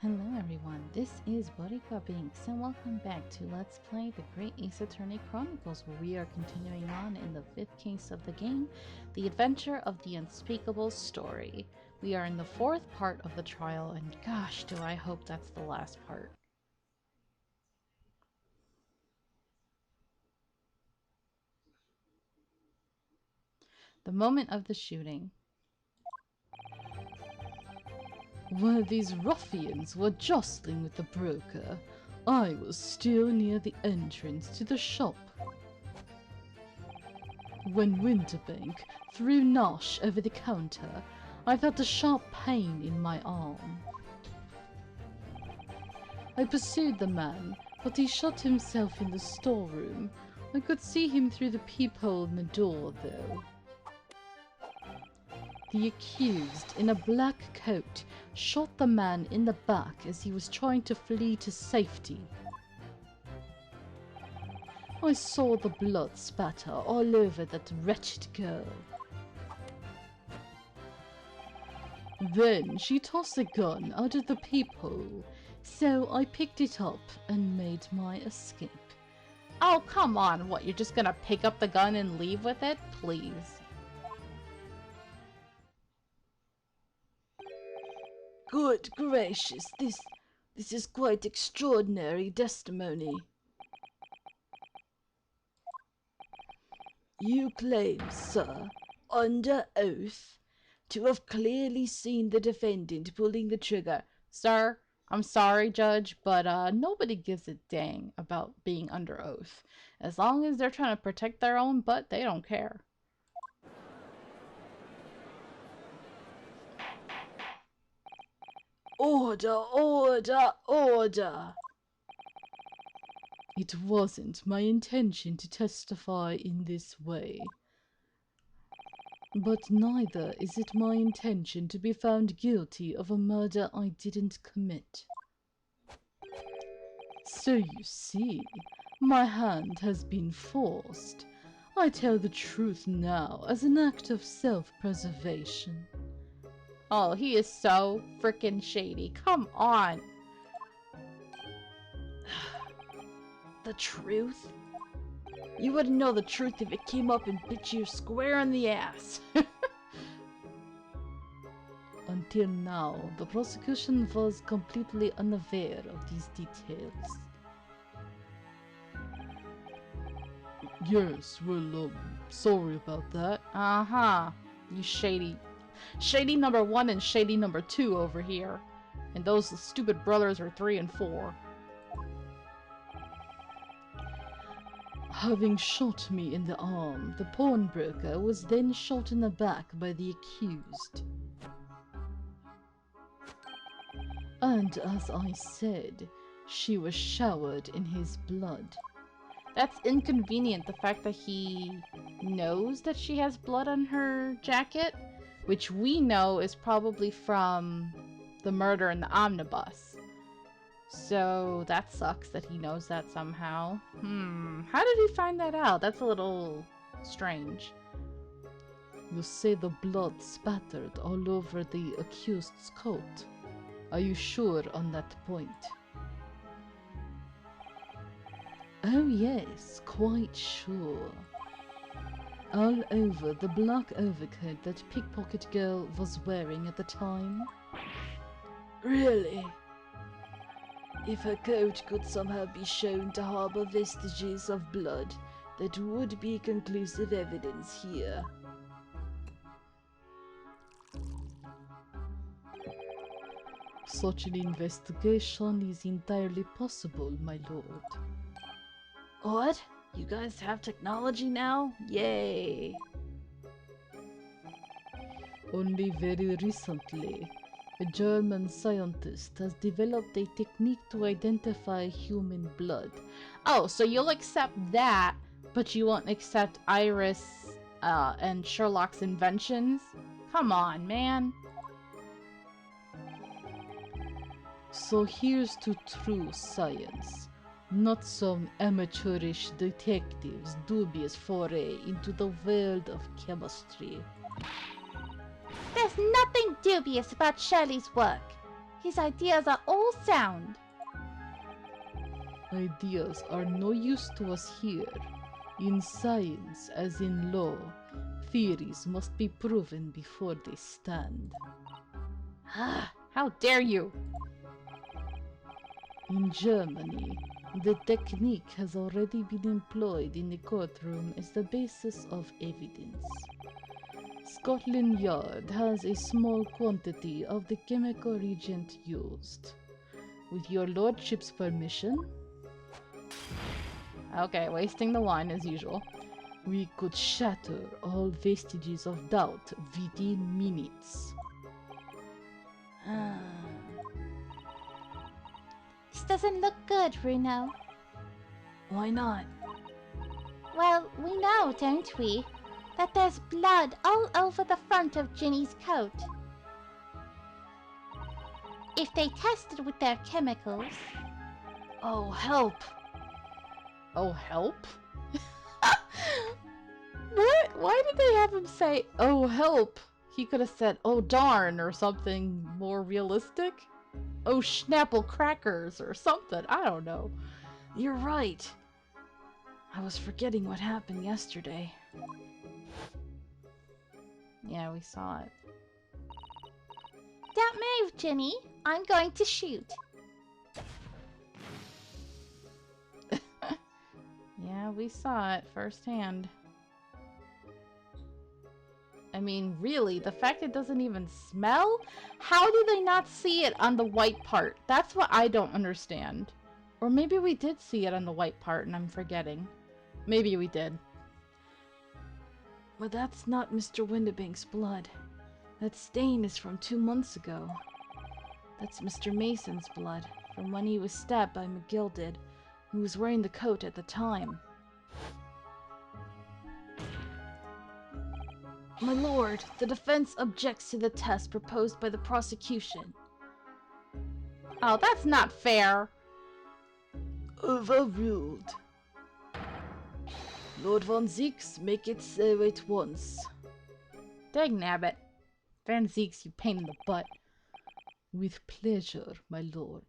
Hello everyone, this is Borika Binks and welcome back to Let's Play the Great Ace Attorney Chronicles, where we are continuing on in the 5th case of the game, The Adventure of the Unspeakable Story. We are in the 4th part of the trial, and gosh, do I hope that's the last part. The moment of the shooting. While these ruffians were jostling with the broker, I was still near the entrance to the shop. When Winterbank threw Nosh over the counter, I felt a sharp pain in my arm. I pursued the man, but he shut himself in the storeroom. I could see him through the peephole in the door, though. The accused, in a black coat, shot the man in the back as he was trying to flee to safety. I saw the blood spatter all over that wretched girl. Then she tossed a gun out of the peephole, so I picked it up and made my escape. Oh, come on, what, you're just gonna pick up the gun and leave with it? Please. Good gracious, this is quite extraordinary testimony. You claim, sir, under oath, to have clearly seen the defendant pulling the trigger. Sir, I'm sorry, Judge, but nobody gives a dang about being under oath. As long as they're trying to protect their own butt, they don't care. Order, order, order! It wasn't my intention to testify in this way. But neither is it my intention to be found guilty of a murder I didn't commit. So you see, my hand has been forced. I tell the truth now as an act of self-preservation. Oh, he is so frickin' shady. Come on. The truth? You wouldn't know the truth if it came up and bit you square in the ass. Until now, the prosecution was completely unaware of these details. Yes, well, sorry about that. Uh-huh. You shady. Shady number 1 and shady number 2 over here. And those stupid brothers are 3 and 4. Having shot me in the arm, the pawnbroker was then shot in the back by the accused. And as I said, she was showered in his blood. That's inconvenient, the fact that he knows that she has blood on her jacket, which we know is probably from the murder in the omnibus. So that sucks that he knows that somehow. How did he find that out? That's a little strange. You say the blood spattered all over the accused's coat. Are you sure on that point? Oh yes, quite sure. All over the black overcoat that pickpocket girl was wearing at the time. Really? If her coat could somehow be shown to harbor vestiges of blood, that would be conclusive evidence here. Such an investigation is entirely possible, my lord. What? You guys have technology now? Yay! Only very recently, a German scientist has developed a technique to identify human blood. Oh, so you'll accept that, but you won't accept Iris and Sherlock's inventions? Come on, man. So here's to true science, not some amateurish detective's dubious foray into the world of chemistry. There's nothing dubious about Shelley's work. His ideas are all sound. Ideas are no use to us here. In science, as in law, theories must be proven before they stand. How dare you! In Germany, the technique has already been employed in the courtroom as the basis of evidence. Scotland Yard has a small quantity of the chemical reagent used. With your lordship's permission, Okay, wasting the wine as usual. we could shatter all vestiges of doubt within minutes. This doesn't look good, Bruno. Why not? Well, we know, don't we, that there's blood all over the front of Ginny's coat. If they tested with their chemicals... Oh, help! Oh, help? What? Why did they have him say, oh, help? He could have said, oh, darn, or something more realistic. Oh, Schnapple crackers, or something. I don't know. You're right. I was forgetting what happened yesterday. Yeah, we saw it. Don't move, Ginny. I'm going to shoot. Yeah, we saw it firsthand. I mean, really, the fact it doesn't even smell? How do they not see it on the white part? That's what I don't understand. Or maybe we did see it on the white part and I'm forgetting. Maybe we did. But that's not Mr. Windibank's blood. That stain is from 2 months ago. That's Mr. Mason's blood, from when he was stabbed by McGilded, who was wearing the coat at the time. My lord, the defense objects to the test proposed by the prosecution. Oh, that's not fair. Overruled. Lord Von Zeeks, make it so at once. Dang nabbit. Van Zeeks, you pain in the butt. With pleasure, my lord.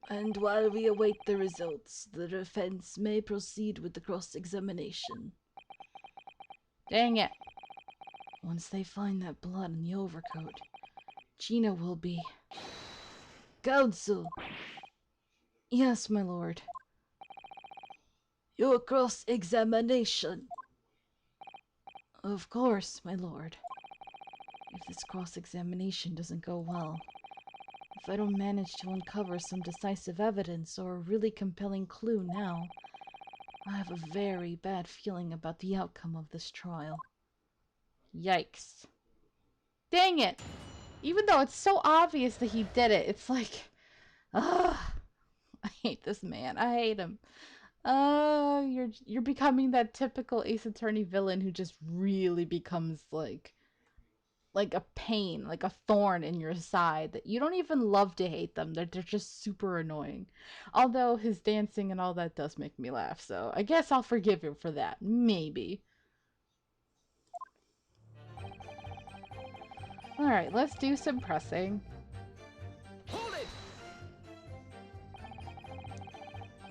And while we await the results, the defense may proceed with the cross-examination. Dang it. Once they find that blood in the overcoat, Gina will be... Counsel! Yes, my lord. Your cross-examination! Of course, my lord. If this cross-examination doesn't go well, if I don't manage to uncover some decisive evidence or a really compelling clue now, I have a very bad feeling about the outcome of this trial. Yikes. Dang it! Even though it's so obvious that he did it, it's like... Ugh. I hate this man. I hate him. You're becoming that typical Ace Attorney villain who just really becomes like a pain, like a thorn in your side that you don't even love to hate them. They're just super annoying. Although his dancing and all that does make me laugh, so I guess I'll forgive him for that. Maybe. Alright, let's do some pressing. Hold it!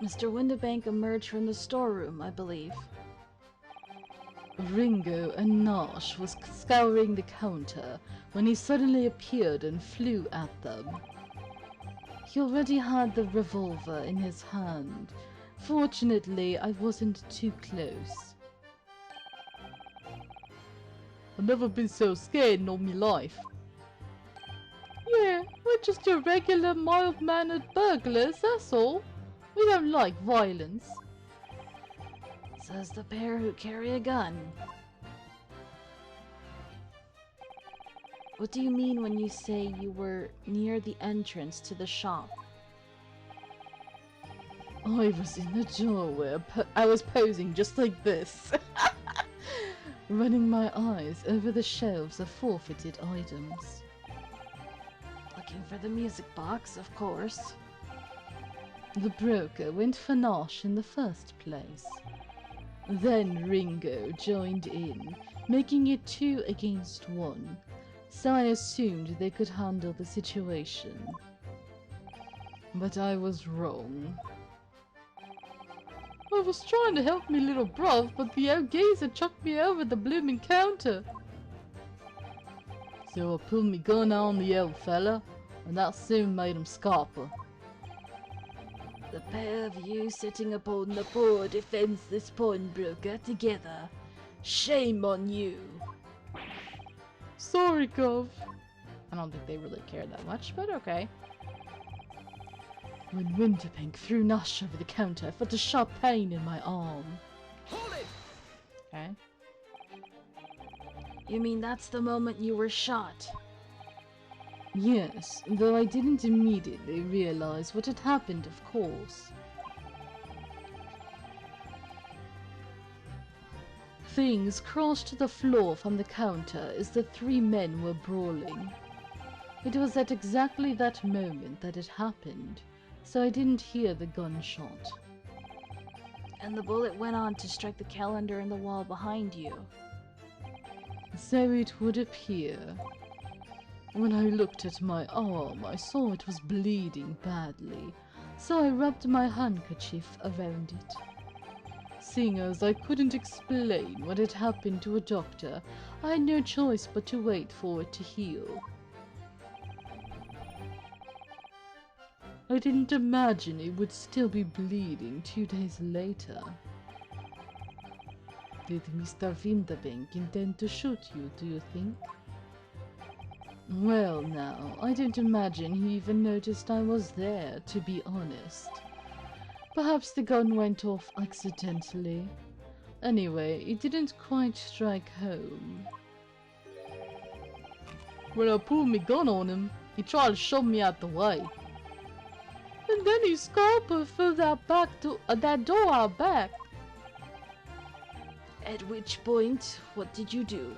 Mr. Windibank emerged from the storeroom, I believe. Ringo and Nash was scouring the counter when he suddenly appeared and flew at them. He already had the revolver in his hand. Fortunately, I wasn't too close. I've never been so scared in all my life. Yeah, we're just your regular mild-mannered burglars, that's all. We don't like violence. Says the pair who carry a gun. What do you mean when you say you were near the entrance to the shop? I was in the doorway. I was posing just like this. Running my eyes over the shelves of forfeited items. Looking for the music box, of course. The broker went for Nash in the first place. Then Ringo joined in, making it 2 against 1. so I assumed they could handle the situation. But I was wrong. I was trying to help me little bruv, but the old geezer chucked me over the bloomin' counter. So I pulled me gun on the old fella, and that soon made him scarper. The pair of you sitting upon the poor defenseless pawnbroker together. Shame on you. Sorry, Gov. I don't think they really care that much, but okay. When Winterpink threw Nash over the counter, I felt a sharp pain in my arm. Hold it! Okay. You mean that's the moment you were shot? Yes, though I didn't immediately realize what had happened, of course. Things crashed to the floor from the counter as the three men were brawling. It was at exactly that moment that it happened, so I didn't hear the gunshot. And the bullet went on to strike the calendar in the wall behind you. So it would appear. When I looked at my arm, I saw it was bleeding badly, so I rubbed my handkerchief around it. Seeing as I couldn't explain what had happened to a doctor, I had no choice but to wait for it to heal. I didn't imagine it would still be bleeding 2 days later. Did Mr. Winterbank intend to shoot you, do you think? Well now, I don't imagine he even noticed I was there, to be honest. Perhaps the gun went off accidentally. Anyway, it didn't quite strike home. When I pulled my gun on him, he tried to shove me out the way. And then he scarpered through that door out back. At which point, what did you do?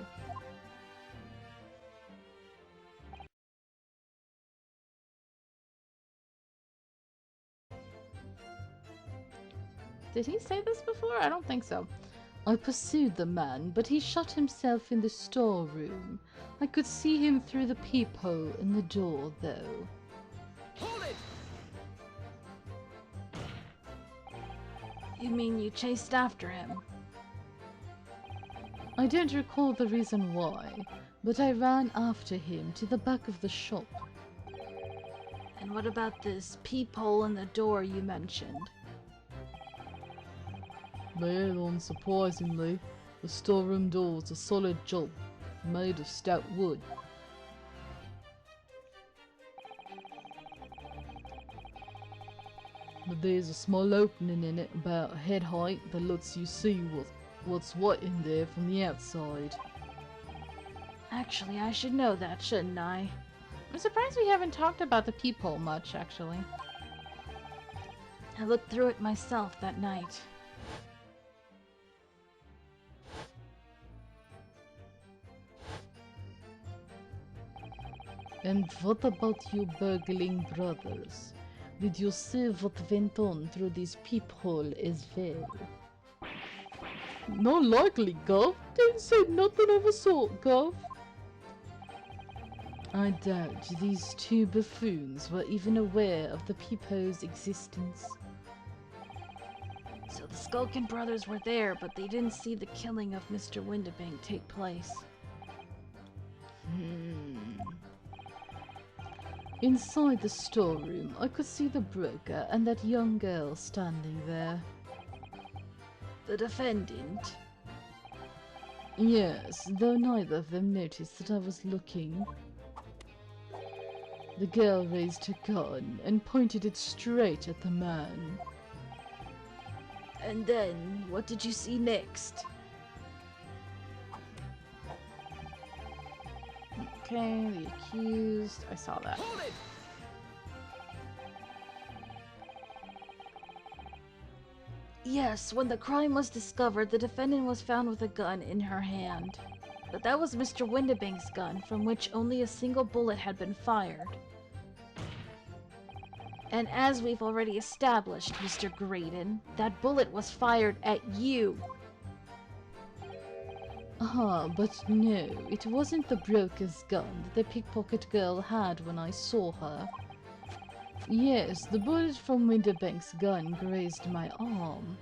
Did he say this before? I don't think so. I pursued the man, but he shut himself in the storeroom. I could see him through the peephole in the door, though. Hold it! You mean you chased after him? I don't recall the reason why, but I ran after him to the back of the shop. And what about this peephole in the door you mentioned? Well, unsurprisingly, the storeroom door was a solid job, made of stout wood. But there's a small opening in it about head height that lets you see what's what in there from the outside. Actually, I should know that, shouldn't I? I'm surprised we haven't talked about the peephole much, actually. I looked through it myself that night. And what about you burgling brothers? Did you see what went on through this peephole as well? Not likely, Gov. Didn't say nothing of the sort, Gov. I doubt these two buffoons were even aware of the peephole's existence. So the Skulkin brothers were there, but they didn't see the killing of Mr. Winterbank take place. Inside the storeroom, I could see the broker and that young girl standing there. The defendant? Yes, though neither of them noticed that I was looking. The girl raised her gun and pointed it straight at the man. And then, what did you see next? Okay, the accused. I saw that. Hold it! Yes, when the crime was discovered, the defendant was found with a gun in her hand. But that was Mr. Winterbank's gun, from which only a single bullet had been fired. And as we've already established, Mr. Graydon, that bullet was fired at you. Ah, but no, it wasn't the broker's gun that the pickpocket girl had when I saw her. Yes, the bullet from Winterbank's gun grazed my arm.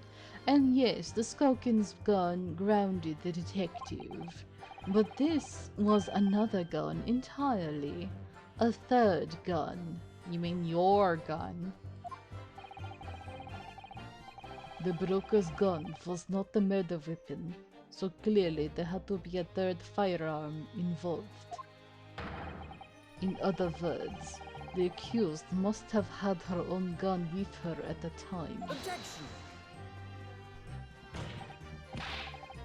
And yes, the Skulkin's gun grounded the detective. But this was another gun entirely. A third gun. You mean your gun? The broker's gun was not the murder weapon, so clearly there had to be a third firearm involved. In other words, the accused must have had her own gun with her at the time. Objection!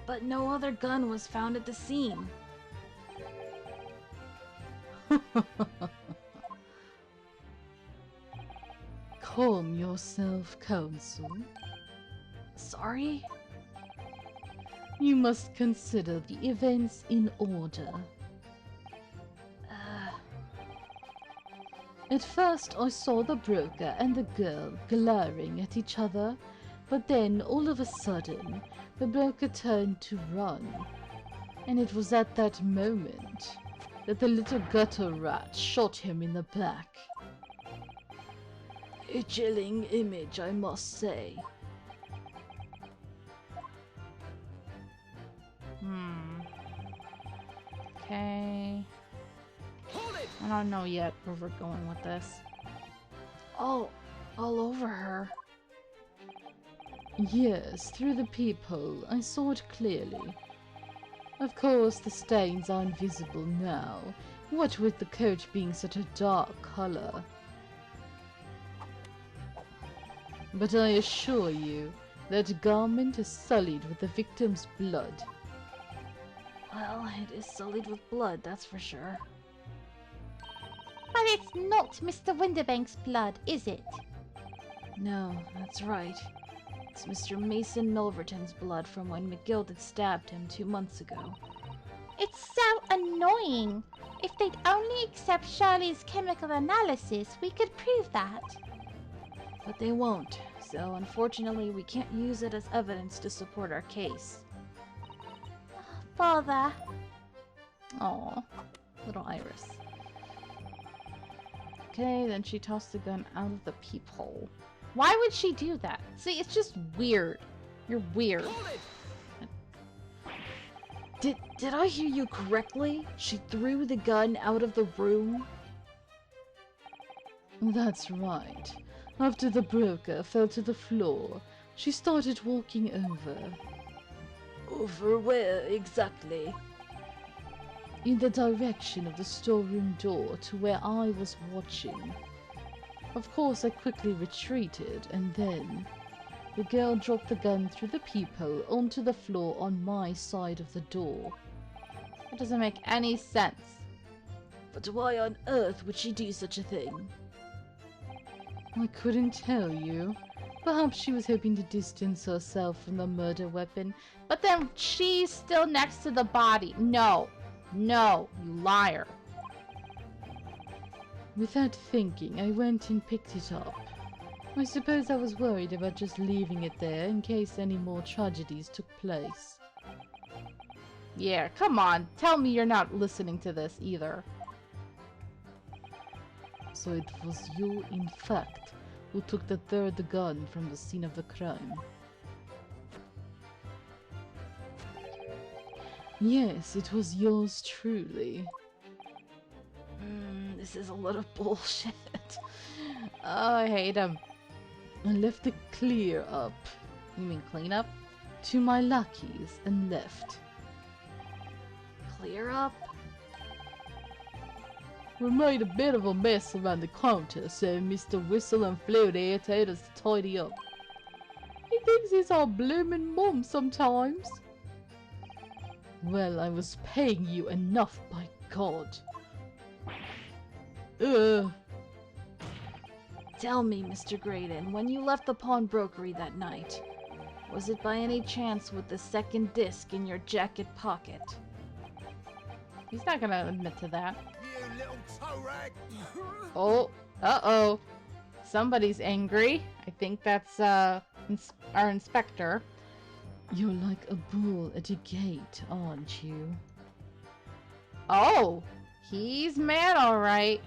But no other gun was found at the scene. Calm yourself, counsel. Sorry? You must consider the events in order. At first I saw the broker and the girl glaring at each other, but then all of a sudden the broker turned to run. And it was at that moment that the little gutter rat shot him in the back. A chilling image, I must say. Okay. Hold it! I don't know yet where we're going with this. All over her. Yes, through the peephole, I saw it clearly. Of course, the stains are invisible now, what with the coat being such a dark color. But I assure you, that garment is sullied with the victim's blood. Well, it is sullied with blood, that's for sure. But it's not Mr. Winterbank's blood, is it? No, that's right. It's Mr. Mason Milverton's blood from when McGill stabbed him 2 months ago. It's so annoying. If they'd only accept Shirley's chemical analysis, we could prove that. But they won't, so unfortunately we can't use it as evidence to support our case. Bother. Aw, little Iris. Okay, then she tossed the gun out of the peephole. Why would she do that? See, it's just weird. You're weird. Hold it! Did I hear you correctly? She threw the gun out of the room? That's right. After the broker fell to the floor, she started walking over. Over where exactly? In the direction of the storeroom door to where I was watching. Of course, I quickly retreated, and then the girl dropped the gun through the peephole onto the floor on my side of the door. It doesn't make any sense. But why on earth would she do such a thing? I couldn't tell you. Perhaps she was hoping to distance herself from the murder weapon. But then she's still next to the body. No. No, you liar. Without thinking, I went and picked it up. I suppose I was worried about just leaving it there in case any more tragedies took place. Yeah, come on. Tell me you're not listening to this either. So it was you, in fact, who took the third gun from the scene of the crime. Yes, it was yours truly. This is a lot of bullshit. Oh, I hate him. I left it clear up. You mean clean up? To my lackeys and left. Clear up? We made a bit of a mess around the counter, so Mr. Whistle and Float here told us to tidy up. He thinks he's our bloomin' mum sometimes. Well, I was paying you enough, by God. Tell me, Mr. Graydon, when you left the pawnbrokery that night, was it by any chance with the second disc in your jacket pocket? He's not gonna admit to that. You little toe rag! Oh, uh-oh. Somebody's angry. I think that's our inspector. You're like a bull at a gate, aren't you? Oh, he's mad, all right.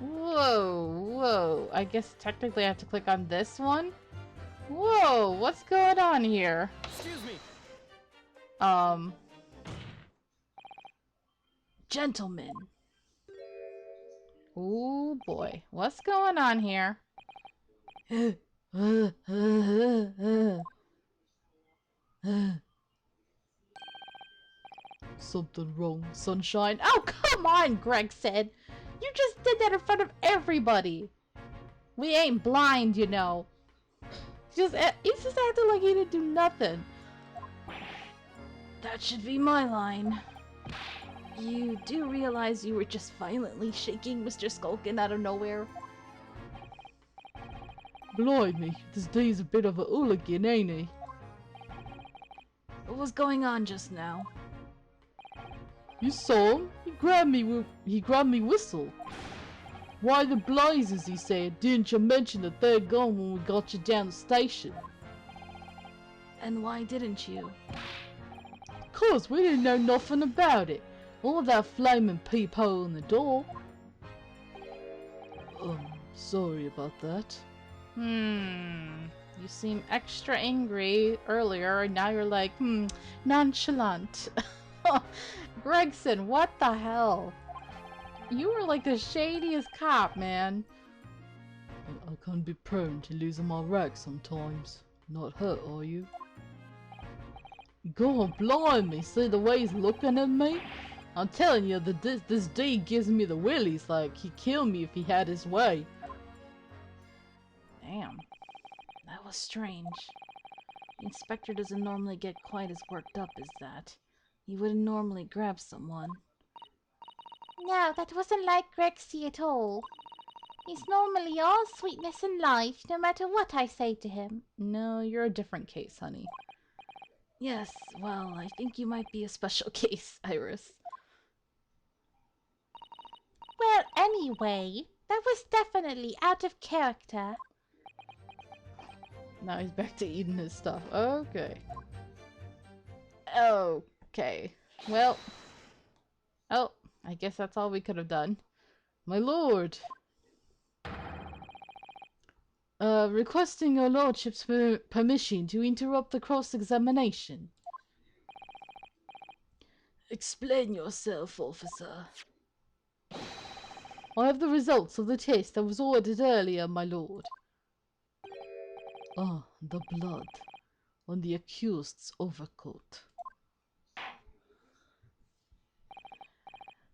Whoa, whoa. I guess technically I have to click on this one. Whoa, what's going on here? Excuse me. Gentlemen. Oh boy, what's going on here? Something wrong, sunshine? Oh, come on, Greg said. You just did that in front of everybody. We ain't blind, you know. He's just acting like he didn't do nothing. That should be my line. You do realize you were just violently shaking Mr. Skulkin out of nowhere? Blimey, this D's a bit of a hooligan, ain't he? What was going on just now? You saw him? He grabbed me whistle. Why the blazes, he said. Didn't you mention the third gun when we got you down the station? And why didn't you? 'Cause we didn't know nothing about it. All that flaming peephole in the door. Sorry about that. You seem extra angry earlier, and now you're like, nonchalant. Gregson, what the hell? You were like the shadiest cop, man. I can be prone to losing my rag sometimes. Not hurt, are you? God blimey, see the way he's looking at me? I'm telling you that this D gives me the willies, like he'd kill me if he had his way. Damn. That was strange. The inspector doesn't normally get quite as worked up as that. He wouldn't normally grab someone. No, that wasn't like Grexy at all. He's normally all sweetness and life, no matter what I say to him. No, you're a different case, honey. Yes, well, I think you might be a special case, Iris. Well, anyway, that was definitely out of character. Now he's back to eating his stuff. Okay. Okay. Well. Oh, I guess that's all we could have done. My lord! Requesting your lordship's permission to interrupt the cross-examination. Explain yourself, officer. I have the results of the test that was ordered earlier, my lord. Ah, the blood on the accused's overcoat.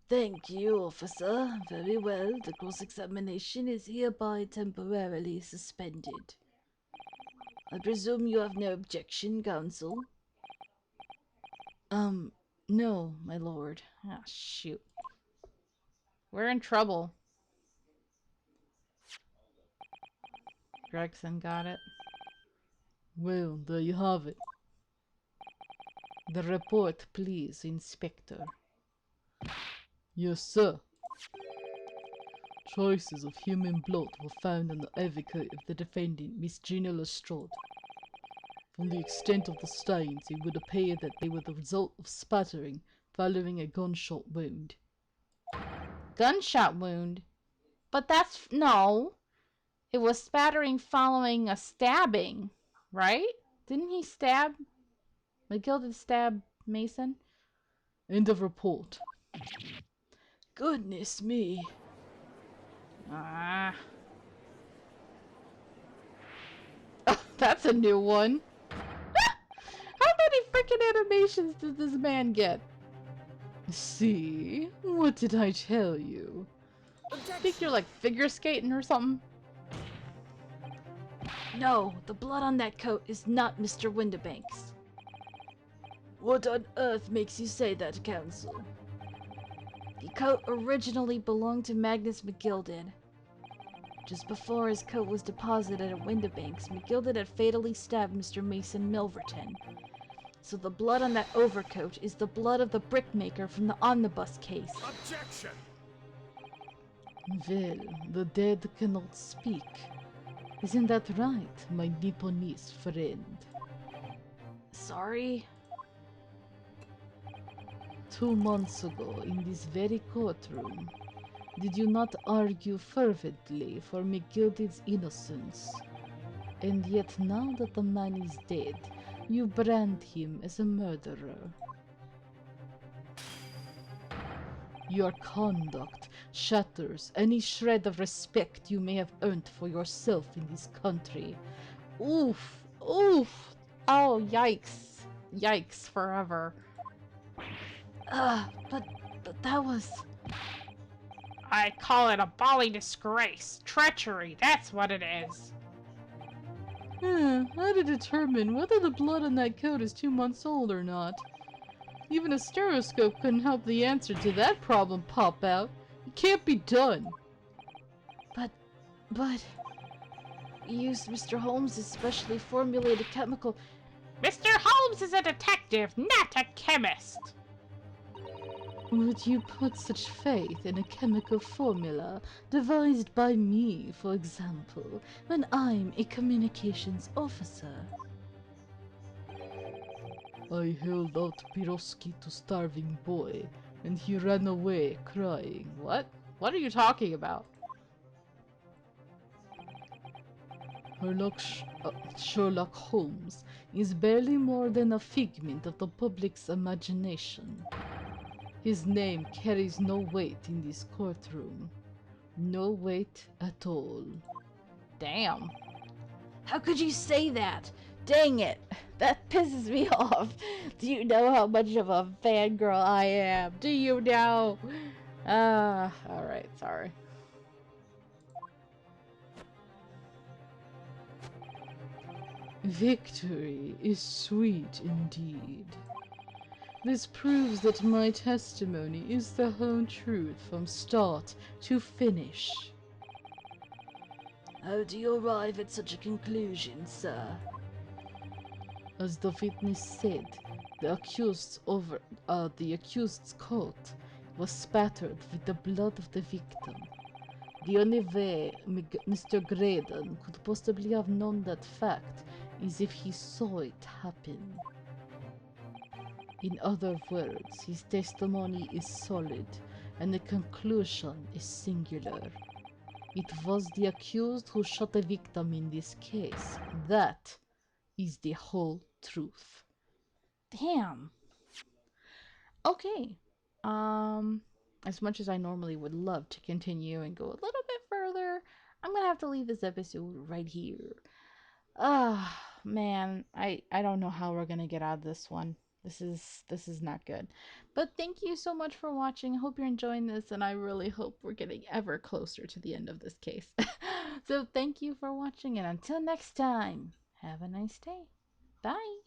Thank you, officer. Very well. The cross-examination is hereby temporarily suspended. I presume you have no objection, counsel? No, my lord. Ah, shoot. We're in trouble. Gregson got it. Well, there you have it. The report, please, Inspector. Yes, sir. Traces of human blood were found on the overcoat of the defendant, Miss Gina Lestrade. From the extent of the stains, it would appear that they were the result of spattering following a gunshot wound. Gunshot wound? But that's... no. It was spattering following a stabbing, right? Didn't he stab... McGill did stab Mason? End of report. Goodness me. Ah. That's a new one. How many freaking animations did this man get? See? What did I tell you? I think you're like figure skating or something. No, the blood on that coat is not Mr. Windibank's. What on earth makes you say that, counsel? The coat originally belonged to Magnus McGilded. Just before his coat was deposited at Windibank's, McGilded had fatally stabbed Mr. Mason Milverton. So the blood on that overcoat is the blood of the brickmaker from the omnibus case. Objection! Well, the dead cannot speak. Isn't that right, my Nipponese friend? Sorry. 2 months ago, in this very courtroom, did you not argue fervently for McGilded's innocence? And yet now that the man is dead, you brand him as a murderer. Your conduct shatters any shred of respect you may have earned for yourself in this country. Oof. Oof. Oh, yikes. Yikes forever. But that was... I call it a bally disgrace. Treachery, that's what it is. How to determine whether the blood on that coat is 2 months old or not? Even a stereoscope couldn't help the answer to that problem pop out. It can't be done. But... You used Mr. Holmes' specially formulated chemical... Mr. Holmes is a detective, not a chemist. Would you put such faith in a chemical formula devised by me, for example, when I'm a communications officer? I held out Piroski to starving boy, and he ran away crying. What? What are you talking about? Sherlock Holmes is barely more than a figment of the public's imagination. His name carries no weight in this courtroom. No weight at all. Damn. How could you say that? Dang it! That pisses me off. Do you know how much of a fangirl I am? Do you know? Alright, sorry. Victory is sweet indeed. This proves that my testimony is the whole truth from start to finish. How do you arrive at such a conclusion, sir? As the witness said, the accused's coat was spattered with the blood of the victim. The only way Mr. Graydon could possibly have known that fact is if he saw it happen. In other words, his testimony is solid, and the conclusion is singular. It was the accused who shot the victim in this case. That is the whole truth. Damn. Okay. As much as I normally would love to continue and go a little bit further, I'm gonna have to leave this episode right here. Man, I don't know how we're gonna get out of this one. This is not good. But thank you so much for watching. I hope you're enjoying this, and I really hope we're getting ever closer to the end of this case. So thank you for watching, and until next time, have a nice day. Bye.